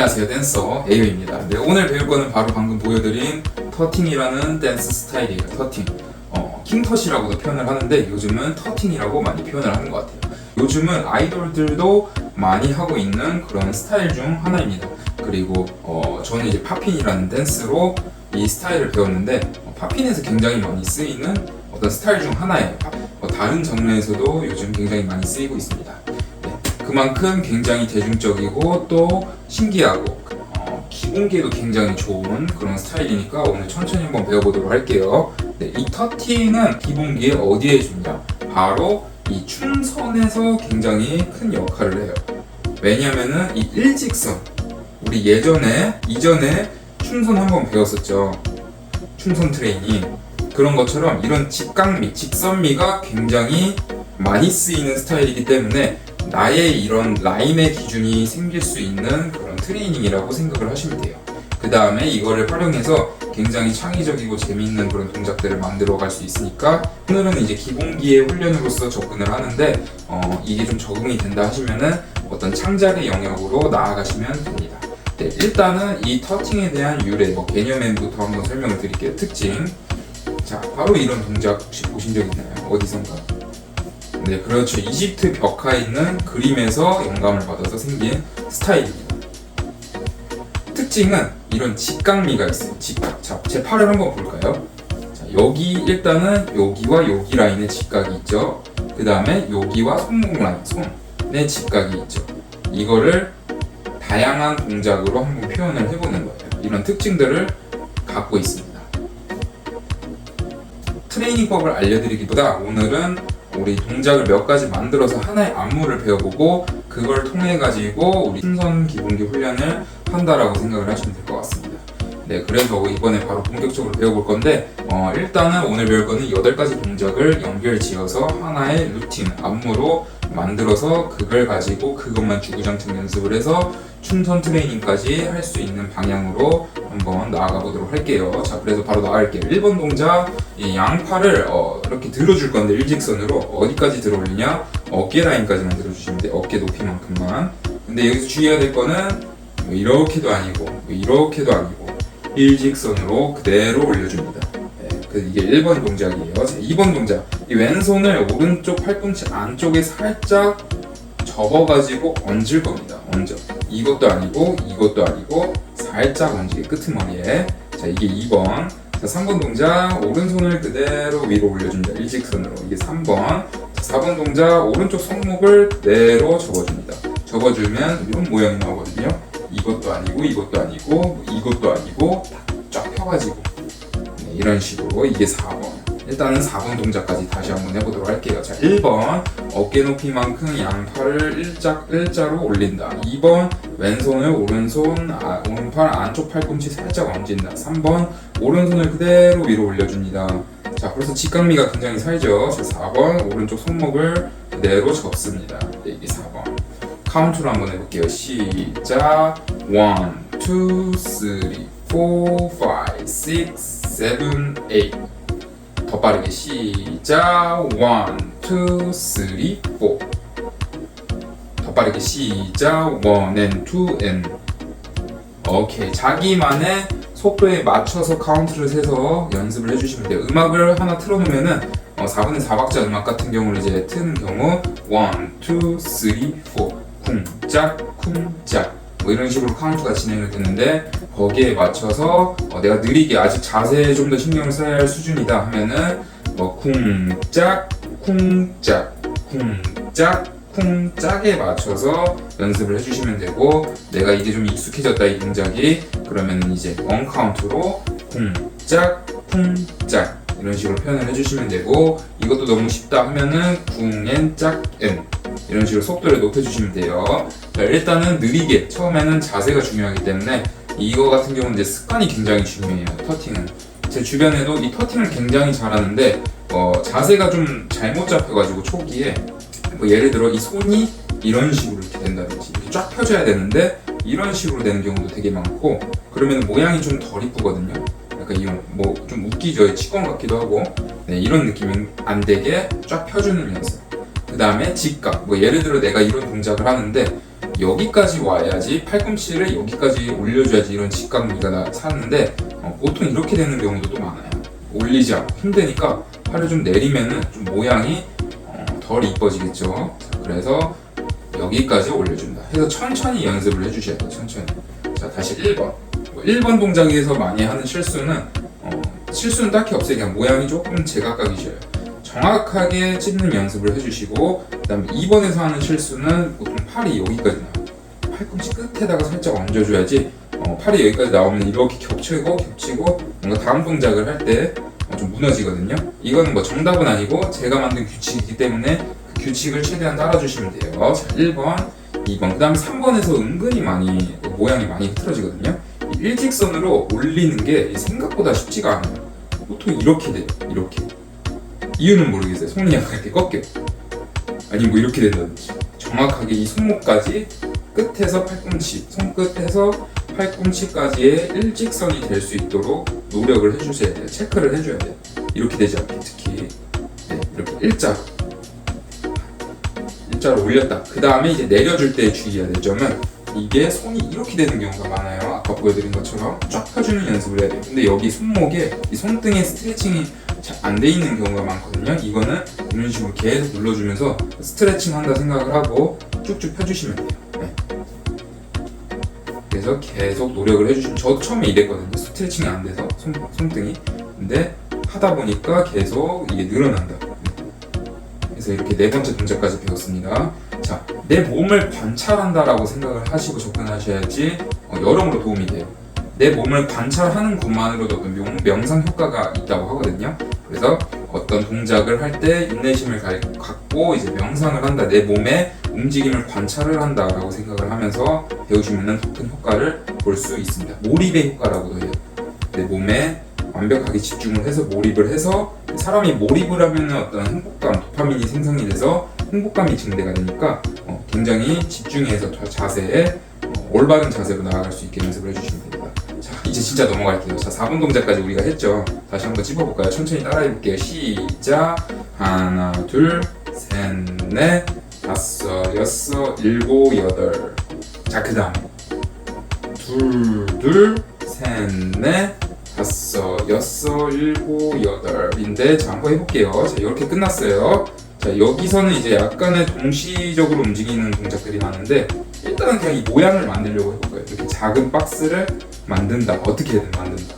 안녕하세요, 댄서 에이유입니다. 네, 오늘 배울 거는 바로 방금 보여드린 터팅이라는 댄스 스타일이에요. 터팅. 킹터시라고도 표현을 하는데 요즘은 터팅이라고 많이 표현을 하는 것 같아요. 요즘은 아이돌들도 많이 하고 있는 그런 스타일 중 하나입니다. 그리고 저는 이제 팝핀이라는 댄스로 이 스타일을 배웠는데 팝핀에서 굉장히 많이 쓰이는 어떤 스타일 중 하나예요. 다른 장르에서도 요즘 굉장히 많이 쓰이고 있습니다. 그만큼 굉장히 대중적이고 또 신기하고 기본기에도 굉장히 좋은 그런 스타일이니까 오늘 천천히 한번 배워보도록 할게요. 이 터팅은 기본기에 어디에 좋냐? 바로 이 춤선에서 굉장히 큰 역할을 해요. 왜냐면은 이 일직선, 우리 이전에 춤선 한번 배웠었죠. 춤선 트레이닝. 그런 것처럼 이런 직각미, 직선미가 굉장히 많이 쓰이는 스타일이기 때문에 나의 이런 라인의 기준이 생길 수 있는 그런 트레이닝이라고 생각을 하시면 돼요. 그 다음에 이거를 활용해서 굉장히 창의적이고 재미있는 그런 동작들을 만들어 갈 수 있으니까 오늘은 이제 기본기의 훈련으로서 접근을 하는데 이게 좀 적응이 된다 하시면은 어떤 창작의 영역으로 나아가시면 됩니다. 네, 일단은 이 터팅에 대한 유래, 개념부터 한번 설명을 드릴게요. 특징. 자, 바로 이런 동작 혹시 보신 적 있나요? 어디선가? 네, 그렇죠. 이집트 벽화에 있는 그림에서 영감을 받아서 생긴 스타일입니다. 특징은 이런 직각미가 있어요. 직각. 자, 제 팔을 한번 볼까요? 자, 여기 일단은 여기와 여기 라인의 직각이 있죠. 그 다음에 여기와 손목 라인, 손의 직각이 있죠. 이거를 다양한 동작으로 한번 표현을 해보는 거예요. 이런 특징들을 갖고 있습니다. 트레이닝법을 알려드리기보다 오늘은 우리 동작을 몇 가지 만들어서 하나의 안무를 배워보고 그걸 통해 가지고 우리 춤선 기본기 훈련을 한다라고 생각을 하시면 될 것 같습니다. 네, 그래서 이번에 바로 본격적으로 배워볼 건데 일단은 오늘 배울 거는 8가지 동작을 연결 지어서 하나의 루틴, 안무로 만들어서 그걸 가지고 그것만 주구장창 연습을 해서 춤선 트레이닝까지 할 수 있는 방향으로 한번 나아가 보도록 할게요. 자, 그래서 바로 나갈게요. 1번 동작, 이 양팔을 이렇게 들어줄 건데 일직선으로 어디까지 들어 올리냐? 어깨 라인까지만 들어주시면 돼요. 어깨 높이만큼만. 근데 여기서 주의해야 될 거는 이렇게도 아니고 이렇게도 아니고 일직선으로 그대로 올려줍니다. 이게 1번 동작이에요. 자, 2번 동작. 이 왼손을 오른쪽 팔꿈치 안쪽에 살짝 접어가지고 얹을 겁니다. 얹어. 이것도 아니고 이것도 아니고 살짝 얹게 끄트머리에. 자, 이게 2번. 자, 3번 동작. 오른손을 그대로 위로 올려줍니다. 일직선으로. 이게 3번. 자, 4번 동작. 오른쪽 손목을 그대로 접어줍니다. 접어주면 이런 모양이 나오거든요. 이것도 아니고 이것도 아니고 이것도 아니고 쫙 펴가지고 이런 식으로. 이게 4번. 일단은 4번 동작까지 다시 한번 해보도록 할게요. 자, 1번 어깨 높이만큼 양팔을 일자로 올린다. 2번 왼손을 오른팔 안쪽 팔꿈치 살짝 얹는다. 3번 오른손을 그대로 위로 올려줍니다. 자, 벌써 직각미가 굉장히 살죠. 자, 4번 오른쪽 손목을 그대로 접습니다. 네, 이게 4번. 카운트로 한번 해볼게요. 시작. 1, 2, 3, 4, 5, 6, 7, 8. 더 빠르게 시작. 1, 2, 3, 4. 더 빠르게 시작. 1 and 2 and. 오케이. 자기만의 속도에 맞춰서 카운트를 세서 연습을 해주시면 돼요. 음악을 하나 틀어놓으면은 4분의 4박자 음악 같은 경우를 이제 트는 경우 1, 2, 3, 4 쿵짝 쿵짝 이런 식으로 카운트가 진행이 되는데 거기에 맞춰서 내가 느리게 아직 자세에 좀 더 신경을 써야 할 수준이다 하면은 쿵짝 쿵짝 쿵짝 쿵짝에 맞춰서 연습을 해주시면 되고 내가 이제 좀 익숙해졌다 이 동작이 그러면 이제 원 카운트로 쿵짝 쿵짝 이런 식으로 표현을 해주시면 되고 이것도 너무 쉽다 하면은 쿵앤 짝앤 이런 식으로 속도를 높여주시면 돼요. 자, 일단은 느리게 처음에는 자세가 중요하기 때문에 이거 같은 경우는 이제 습관이 굉장히 중요해요. 터팅은 제 주변에도 이 터팅을 굉장히 잘하는데 자세가 좀 잘못 잡혀가지고 초기에 예를 들어 이 손이 이런 식으로 이렇게 된다든지 이렇게 쫙 펴져야 되는데 이런 식으로 되는 경우도 되게 많고 그러면 모양이 좀 덜 이쁘거든요. 약간 이런 좀 웃기죠. 치권 같기도 하고 네, 이런 느낌이 안 되게 쫙 펴주는 연습. 그 다음에 직각. 예를 들어 내가 이런 동작을 하는데 여기까지 와야지 팔꿈치를 여기까지 올려줘야지 이런 직각미가 사는데 보통 이렇게 되는 경우도 또 많아요. 올리지 않고 힘드니까 팔을 좀 내리면은 좀 모양이 덜 이뻐지겠죠. 자, 그래서 여기까지 올려준다. 해서 천천히 연습을 해주셔야 돼요. 천천히. 자, 다시 1번. 1번 동작에서 많이 하는 실수는 딱히 없어요. 그냥 모양이 조금 제각각이셔요. 정확하게 찢는 연습을 해주시고, 그 다음에 2번에서 하는 실수는 보통 팔이 여기까지 나와요. 팔꿈치 끝에다가 살짝 얹어줘야지 팔이 여기까지 나오면 이렇게 겹치고 뭔가 다음 동작을 할 때 좀 무너지거든요. 이거는 뭐 정답은 아니고 제가 만든 규칙이기 때문에 그 규칙을 최대한 따라주시면 돼요. 자, 1번, 2번, 그 다음에 3번에서 은근히 많이 모양이 많이 흐트러지거든요. 일직선으로 올리는 게 생각보다 쉽지가 않아요. 보통 이렇게 돼요. 이렇게. 이유는 모르겠어요. 손이 약간 이렇게 꺾여. 아니 뭐 이렇게 된다든지. 정확하게 이 손목까지 끝에서 팔꿈치, 손끝에서 팔꿈치까지의 일직선이 될 수 있도록 노력을 해주셔야 돼요. 체크를 해줘야 돼요. 이렇게 되지 않게 특히 이렇게 일자로 올렸다. 그 다음에 이제 내려줄 때 주의해야 될 점은 이게 손이 이렇게 되는 경우가 많아요. 아까 보여드린 것처럼 쫙 펴주는 연습을 해야 돼요. 근데 여기 손목에 이 손등에 스트레칭이 잘 안 돼 있는 경우가 많거든요. 이거는 이런 식으로 계속 눌러주면서 스트레칭 한다 생각을 하고 쭉쭉 펴주시면 돼요. 그래서 계속 노력을 해주시면, 저도 처음에 이랬거든요. 스트레칭이 안 돼서 손등이. 근데 하다 보니까 계속 이게 늘어난다. 그래서 이렇게 네 번째 동작까지 배웠습니다. 자, 내 몸을 관찰한다라고 생각을 하시고 접근하셔야지 여러모로 도움이 돼요. 내 몸을 관찰하는 것만으로도 어떤 명상 효과가 있다고 하거든요. 그래서 어떤 동작을 할 때 인내심을 갖고 이제 명상을 한다, 내 몸의 움직임을 관찰을 한다라고 생각을 하면서 배우시면 더 큰 효과를 볼 수 있습니다. 몰입의 효과라고도 해요. 내 몸에 완벽하게 집중을 해서 몰입을 해서, 사람이 몰입을 하면 어떤 행복감, 도파민이 생성이 돼서 행복감이 증대가 되니까 굉장히 집중해서 자세에 올바른 자세로 나아갈 수 있게 연습을 해주시면 됩니다. 자, 이제 진짜 넘어갈게요. 자, 4번 동작까지 우리가 했죠. 다시 한번 찝어볼까요? 천천히 따라해볼게요. 시작. 하나, 둘, 셋, 넷, 다섯, 여섯, 일곱, 여덟. 자, 그 다음에 둘, 셋, 넷, 다섯, 여섯, 일곱, 여덟인데, 자, 한번 해볼게요. 자, 이렇게 끝났어요. 자, 여기서는 이제 약간의 동시적으로 움직이는 동작들이 많은데, 일단은 그냥 이 모양을 만들려고 해볼까요? 이렇게 작은 박스를 만든다. 어떻게든 만든다.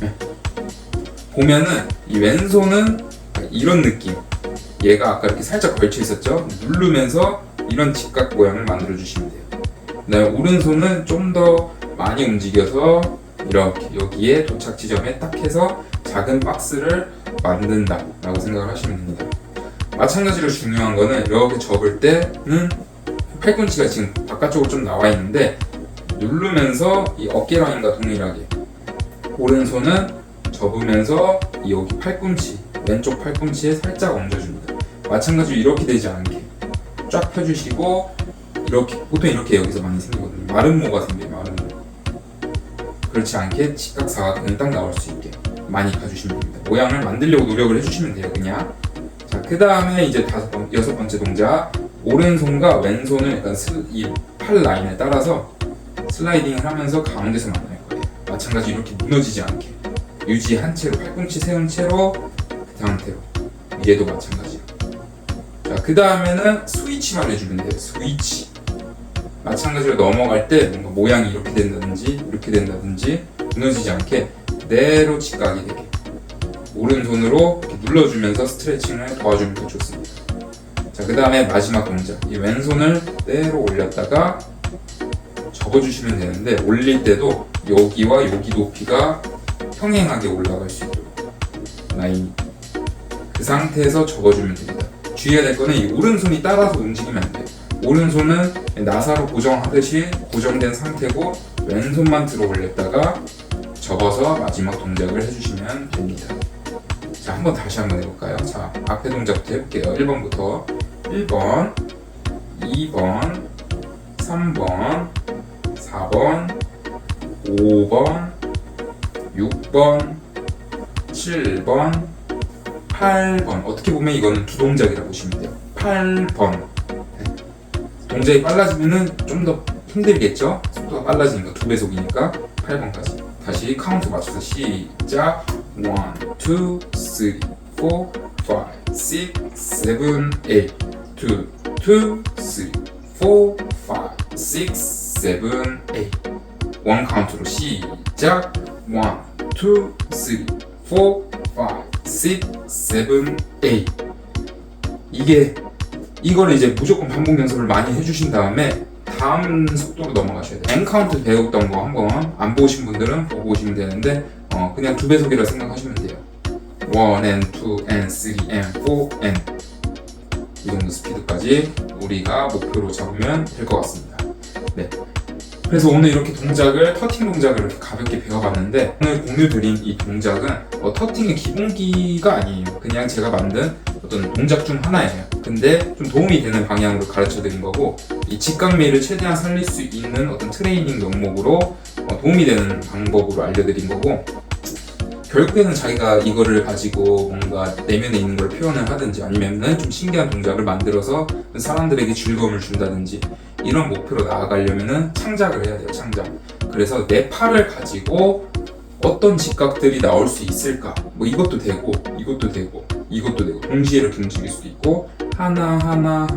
네. 보면은 이 왼손은 이런 느낌. 얘가 아까 이렇게 살짝 걸쳐 있었죠? 누르면서 이런 직각 모양을 만들어 주시면 돼요. 그다음에 오른손은 좀 더 많이 움직여서 이렇게 여기에 도착 지점에 딱 해서 작은 박스를 만든다 라고 생각을 하시면 됩니다. 마찬가지로 중요한 거는 이렇게 접을 때는 팔꿈치가 지금 바깥쪽으로 좀 나와 있는데, 누르면서 이 어깨 라인과 동일하게 오른손은 접으면서 여기 팔꿈치, 왼쪽 팔꿈치에 살짝 얹어줍니다. 마찬가지로 이렇게 되지 않게 쫙 펴주시고, 이렇게 보통 이렇게 여기서 많이 생기거든요. 마른 모가 생겨요. 마른 모. 그렇지 않게 직각사각형이 딱 나올 수 있게 많이 봐주시면 됩니다. 모양을 만들려고 노력을 해주시면 돼요. 그냥. 자, 그 다음에 이제 여섯 번째 동작, 오른손과 왼손을 약간 이 팔 라인에 따라서 슬라이딩을 하면서 가운데서 만날 거예요. 마찬가지로 이렇게 무너지지 않게 유지한 채로, 팔꿈치 세운 채로 그 상태로. 얘도 마찬가지로. 자, 그 다음에는 스위치만 해주면 돼요. 스위치. 마찬가지로 넘어갈 때 뭔가 모양이 이렇게 된다든지 무너지지 않게 그대로 직각이 되게 오른손으로 이렇게 눌러주면서 스트레칭을 도와주면 더 좋습니다. 자, 그 다음에 마지막 동작, 이 왼손을 그대로 올렸다가 접어주시면 되는데, 올릴 때도 여기와 여기 높이가 평행하게 올라갈 수 있도록 라인이, 그 상태에서 접어주면 됩니다. 주의해야 될 거는 이 오른손이 따라서 움직이면 안 돼요. 오른손은 나사로 고정하듯이 고정된 상태고, 왼손만 들어 올렸다가 접어서 마지막 동작을 해주시면 됩니다. 자, 다시 한번 해볼까요? 자, 앞에 동작부터 해볼게요. 1번부터 1번, 2번, 3번, 4번, 5번, 6번, 7번, 8번. 어떻게 보면 이거는 두 동작이라 보시면 돼요. 8번. 동작이 빨라지면은 좀 더 힘들겠죠? 속도가 빨라지니까 2배속이니까 8번까지 다시 카운트 맞춰서 시작. 1, 2, 3, 4, 5, 6, 7, 8 2, 2, 3, 4, 5, 6, 7, 8 원 카운트로 시작. 1, 2, 3, 4, 5, 6, 7, 8 이거를 이제 무조건 반복 연습을 많이 해주신 다음에 다음 속도로 넘어가셔야 돼요. N 카운트 배웠던 거 한번 안 보신 분들은 보고 오시면 되는데 그냥 2배속이라 생각하시면 돼요. 1 and 2 and 3 and 4 and 이 정도 스피드까지 우리가 목표로 잡으면 될 것 같습니다. 네. 그래서 오늘 이렇게 동작을 터팅 동작을 이렇게 가볍게 배워봤는데 오늘 공유드린 이 동작은 터팅의 기본기가 아니에요. 그냥 제가 만든 어떤 동작 중 하나예요. 근데 좀 도움이 되는 방향으로 가르쳐 드린 거고 이 직각미를 최대한 살릴 수 있는 어떤 트레이닝 명목으로 도움이 되는 방법으로 알려드린 거고 결국에는 자기가 이거를 가지고 뭔가 내면에 있는 걸 표현을 하든지 아니면은 좀 신기한 동작을 만들어서 사람들에게 즐거움을 준다든지 이런 목표로 나아가려면은 창작을 해야 돼요. 창작. 그래서 내 팔을 가지고 어떤 직각들이 나올 수 있을까? 뭐 이것도 되고 이것도 되고 이것도 되고 동시에 이렇게 움직일 수도 있고 하나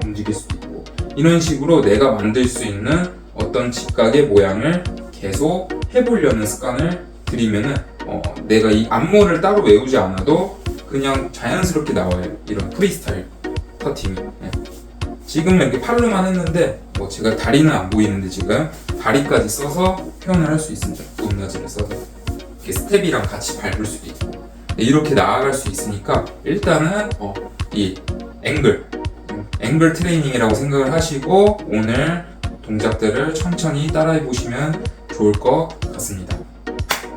움직일 수도 있고 이런 식으로 내가 만들 수 있는 어떤 직각의 모양을 계속 해보려는 습관을 들이면은 내가 이 안무를 따로 외우지 않아도 그냥 자연스럽게 나와요. 이런 프리스타일 터팅이. 네. 지금은 이렇게 팔로만 했는데 제가 다리는 안 보이는데 지금 다리까지 써서 표현을 할 수 있습니다. 높낮이를 써서 이렇게 스텝이랑 같이 밟을 수도 있고 이렇게 나아갈 수 있으니까 일단은 이 앵글 트레이닝이라고 생각을 하시고 오늘 동작들을 천천히 따라해 보시면 좋을 것 같습니다.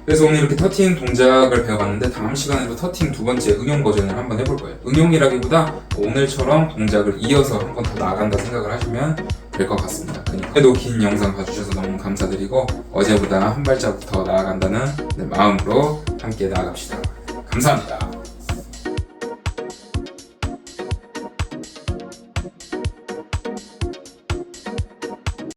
그래서 오늘 이렇게 터팅 동작을 배워봤는데 다음 시간에도 터팅 두 번째 응용 버전을 한번 해볼 거예요. 응용이라기보다 오늘처럼 동작을 이어서 한 번 더 나아간다 생각을 하시면 될 것 같습니다. 그래도 긴 영상 봐주셔서 너무 감사드리고 어제보다 한 발자국 더 나아간다는 마음으로 함께 나아갑시다. 감사합니다.